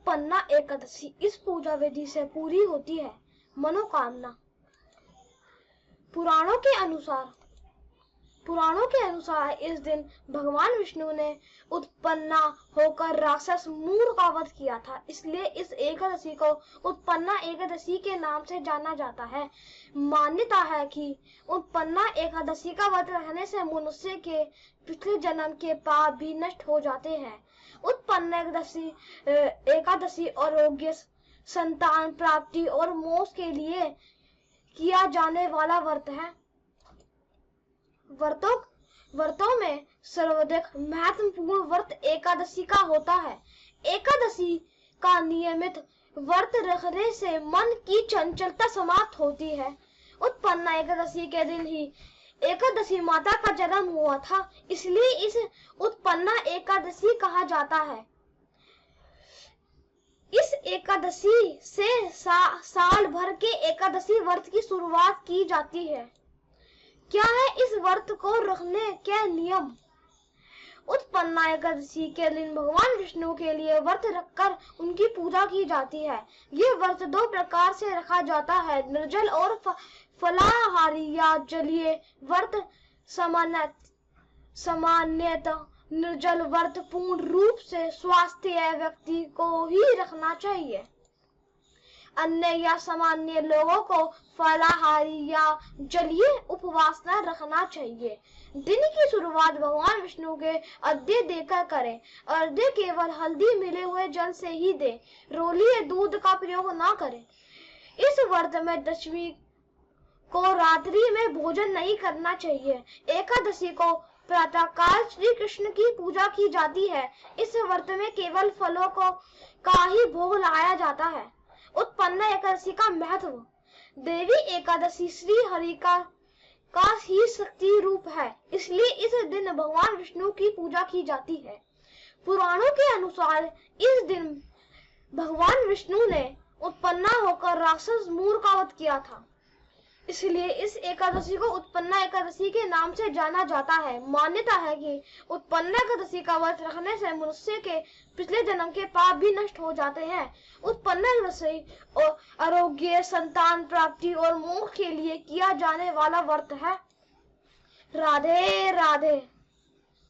उत्पन्ना एकादशी इस पूजा विधि से पूरी होती है मनोकामना। पुराणों के अनुसार इस दिन भगवान विष्णु ने उत्पन्ना होकर राक्षस मूर का वध किया था, इसलिए इस एकादशी को उत्पन्ना एकादशी के नाम से जाना जाता है। मान्यता है कि उत्पन्ना एकादशी का व्रत रखने से मनुष्य के पिछले जन्म के पाप भी नष्ट हो जाते हैं। उत्पन्ना एकादशी आरोग्य, संतान प्राप्ति और मोक्ष के लिए किया जाने वाला व्रत है। व्रतों में सर्वाधिक महत्वपूर्ण व्रत एकादशी का होता है। एकादशी का नियमित व्रत रखने से मन की चंचलता समाप्त होती है। उत्पन्ना एकादशी के दिन ही एकादशी माता का जन्म हुआ था, इसलिए इस उत्पन्ना एकादशी कहा जाता है। इस एकादशी से साल भर के एकादशी व्रत की शुरुआत की जाती है। क्या है इस व्रत को रखने के नियम? उत्पन्ना एकादशी के दिन भगवान विष्णु के लिए व्रत रखकर उनकी पूजा की जाती है। ये व्रत दो प्रकार से रखा जाता है, निर्जल और फलाहारी या जलीय व्रत। सामान्यतः निर्जल व्रत पूर्ण रूप से स्वस्थ व्यक्ति को ही रखना चाहिए। अन्य या सामान्य लोगों को फलाहारी या जलीय उपवास न रखना चाहिए। दिन की शुरुआत भगवान विष्णु के अर्घ्य देकर करें। अर्घ्य केवल हल्दी मिले हुए जल से ही दें, रोली या दूध का प्रयोग न करें। इस व्रत में दशमी को रात्रि में भोजन नहीं करना चाहिए। एकादशी को प्रातःकाल श्री कृष्ण की पूजा की जाती है। इस व्रत में केवल फलों का ही भोग लगाया जाता है। उत्पन्ना एकादशी का महत्व। देवी एकादशी श्री हरि का ही शक्ति रूप है, इसलिए इस दिन भगवान विष्णु की पूजा की जाती है। पुराणों के अनुसार इस दिन भगवान विष्णु ने उत्पन्ना होकर राक्षस मूर का वध किया था, इसलिए इस एकादशी को उत्पन्ना एकादशी के नाम से जाना जाता है। मान्यता है कि उत्पन्ना एकादशी का व्रत रखने से मनुष्य के पिछले जन्म के पाप भी नष्ट हो जाते हैं। उत्पन्ना एकादशी आरोग्य, संतान प्राप्ति और मोक्ष के लिए किया जाने वाला व्रत है। राधे राधे।